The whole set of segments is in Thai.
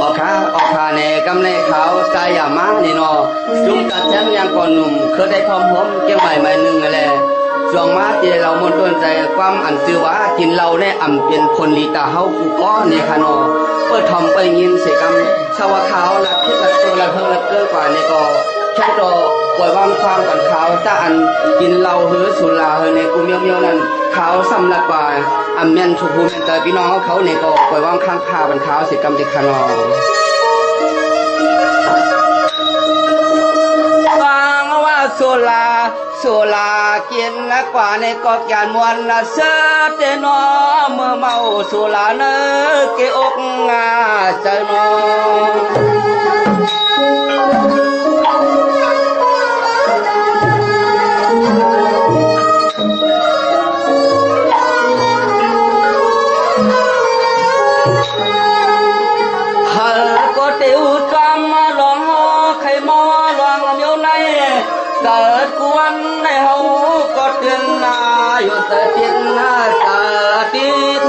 ออกขาในกำในเขาใจอย่ามานี่นอจุ่มตัดแชมยังก่อนหนุ่มเคยได้พร้อมผมเกี่ยวใหม่ใหม่หนึ่งอะไรช่วงมาที่เรามนต้นใจความอันซื้อว่ากินเราได้อ่ำเป็นคนลีตาเฮากูก้อนเนี่ยค่ะนอเปิดทอมไปยินเสกำชาวเขาละคิดละตัวละเพิ่งละเกินกว่านี่ก็แค่ตัวปล่อยวางความกันเขาถ้าอันกินเราเฮือสุราเฮือในกูเมียวนั้นเขาสำลักกว่าอันเมียนชุบภูมิแต่พี่น้องเขาเนี่ยก็ปล่อยวางข้างคาบันเขาเสกำติดขนองโซลากินละกว่าในกอกยานมวนละเสเตนอเมื่อเมาโซลาเนเกอกงาใจนอฮัลก็เตียวจำมาลองใครมอลองเมียวในเกิดกวนในเฮาก็เตือนนาอยู่แต่เตียนนาตาติด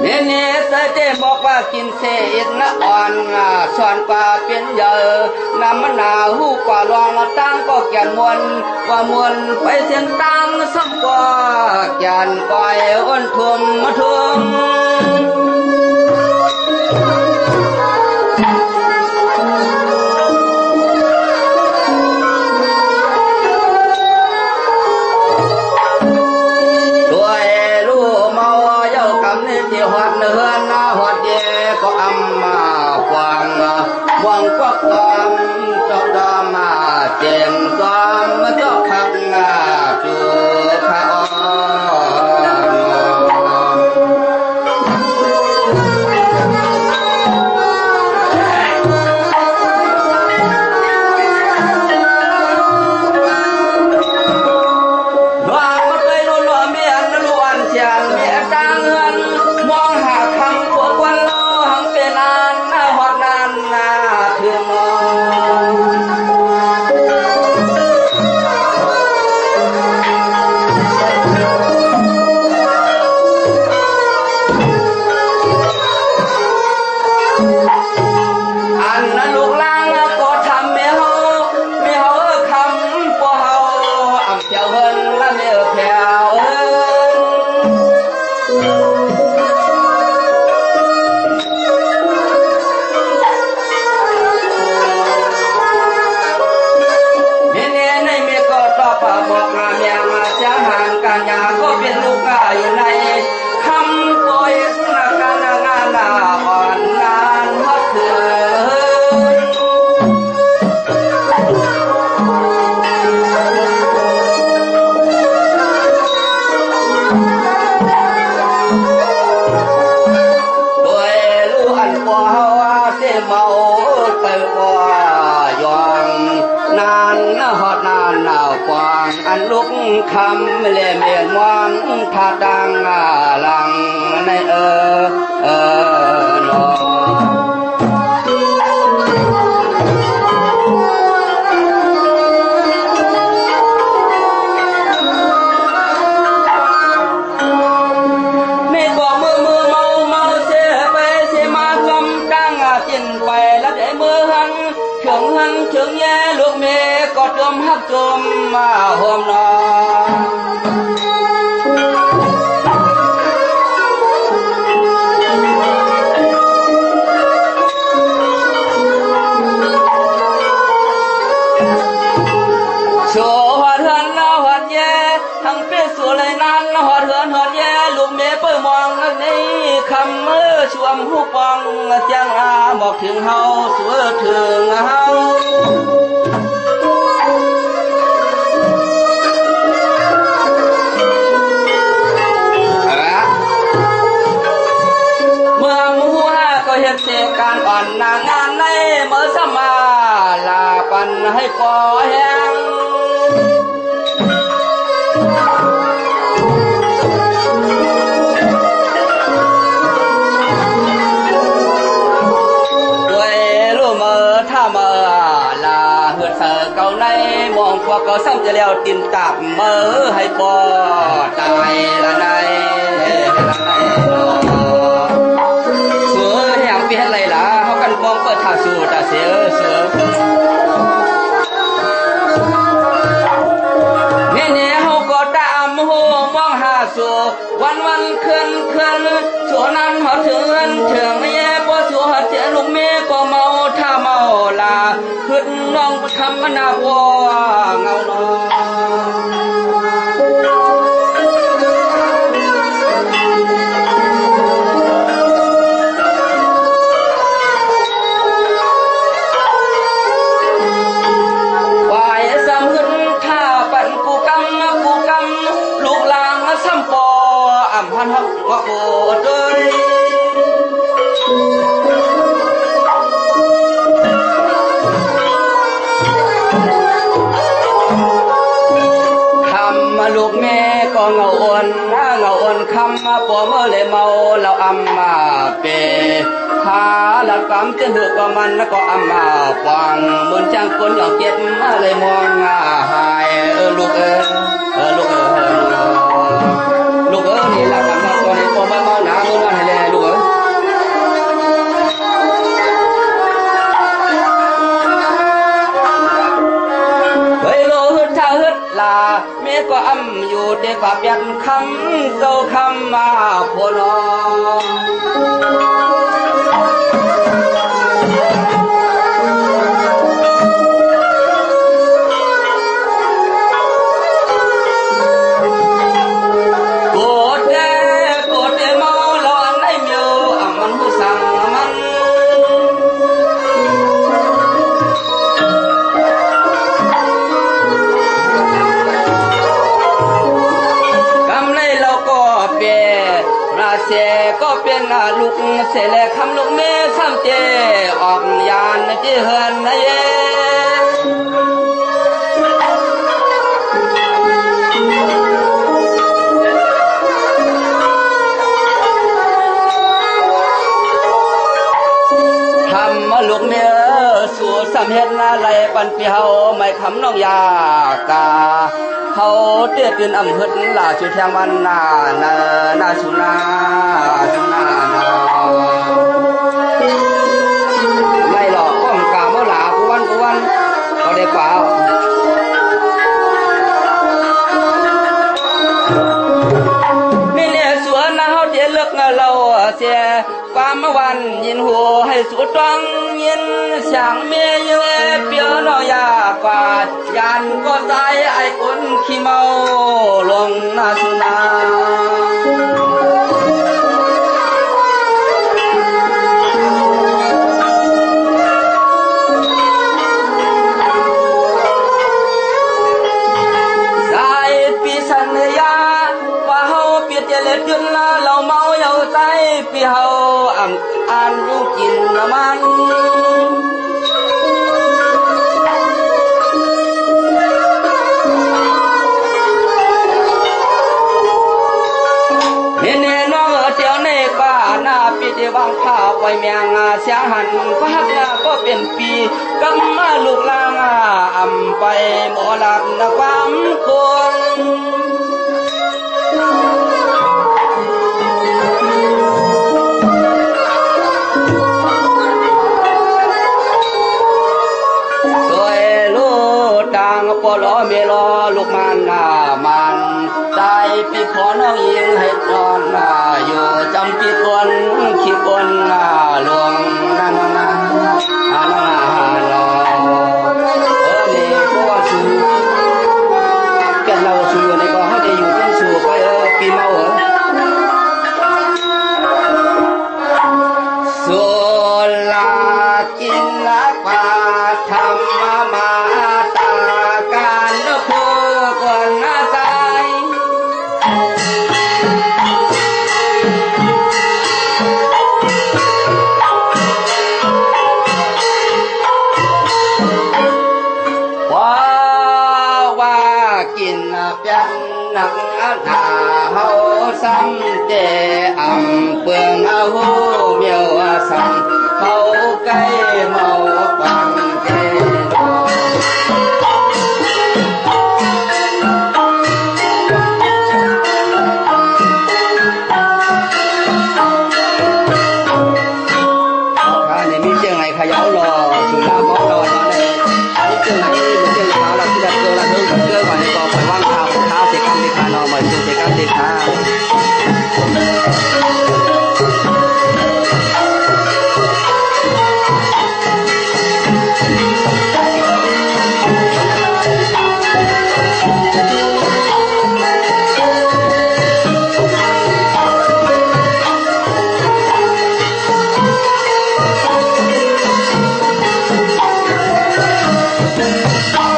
เนแต่เจบอกว่ากินเศษนะอ่อนสอนกว่าเป็นเยอะน้ำมันนาหูกว่าลองตั้งก็แก่นมวนว่ามวนไปเสียงตั้งสักกว่าแก่นปล่อยอ้นทุ่มมาทุ่มด้วยรู้เมาเย้ากำนี่ที่หอดเนื้อหน้าหอดเย่ก็อำมาหวังก็ความจอกดอมมาเจมกอมมาจอกขักงาจูข้าอันลุกคำเล่เมียนวางทาดังหลังในนอไม่ก็มือเมาเสียไปเสียมาจำดังกินไปแล้วได้มือหันเชิงแย่ลูกเมก็จมหักจมมาหอมนอโชหอดเฮือนหอดแย่ทั้งเปี้ยสัวเลยนั้นหอดเฮือนหอดแย่ลูกเมเปิ้ลมองนี่คำมือชวมหูปองเจียงบอกถึงเฮาสัวถึงเฮาเสการอ่อนนางานในเมื่อสมาลาปันให้ปอแห้งด้วยรู้เมื่อถ้าเมื่อลาเหือดเสือเก่าใน มองพวกก็ซ้ำจะแล้วตินตับเมื่อให้ปอตายละในเสือแห่งปีอะไรล่ะเขากันมองเปิดท่าสู่ตาเสือเนี่ยเขาก็ตามหูมองหาสู่วันคืนส่วนนั้นเขาเถื่อนแย่พอส่วนเจ้าลูกแม่ก็เมาถ้าเมาลาขึ้นน้องทำมันหนักว่าเงาน้พันหักว่าโอ้เจ้ยคำมาลูกแม่ก็เงาอ่อนคำมาปอเมื่อเลยเมาเราอำมาเปหาหลักกำเจนเดือก็มันก็อำมาฟังเหมือนจังคนหยอกเก็บมาเลยมองหายลูกลูกนี่ละกำลังตัวนี้พอมาเมาหนามือนั่นให้เลยลูกเฮ้ยโลฮึดท่าฮึดลาแม่ก็อ้ำอยู่เด็กแบบยันคำเจ้าคำมาพอนอก็เป็นลูกเสลคำลูกแม่ซ้ำเจออกยานเจเฮินนะเย่ทำมาลูกแม่สู่สำเฮ็ดอะไรปันปีเฮาไม่คำน้องยากาเขาเตี้ยตื่นอำเภอลาจุดแทงวันนาสุนาไม่หรอกก้มกาเมื่อหลากูวันก็ได้เปล่าไม่เนี่ยสวนนะเขาเตี้ยเลือกเราเสียความวันยินหัวให้สุดต้องยินเสียงเมียเยอะเปียน้อยากว่ายันก็ตายไอ้คนขี้เมาลงนาสุนาสายปีสัญญาว่าเฮาเปียเจริญจนเราเมาเยาใจปีเฮาอ่านรูกินละมันปีเดวังข้าไปเมียงเสียงหันก็หักหน้าก็เป็นปีกำมาลูกลางอ่ำไปหมอหลับนะความคนตัวลูกดังปลอเมลอลูกมันมันได้ปีขอน้องยิงให้นอนอยู่จำปีก่อนขี้ก่อนหลวงนั่นนะลอยนี่ก็สูแกเราสูในก็ให้ได้อยู่เป็นสูไปปีเมาสุลากินละปาธรรมมาตาการพูก่อนนะใจหนักหนาเฮาซ้ำเจอำเปืองเอาเมียวซ้ำเขาใกล้เมาปังเจ เ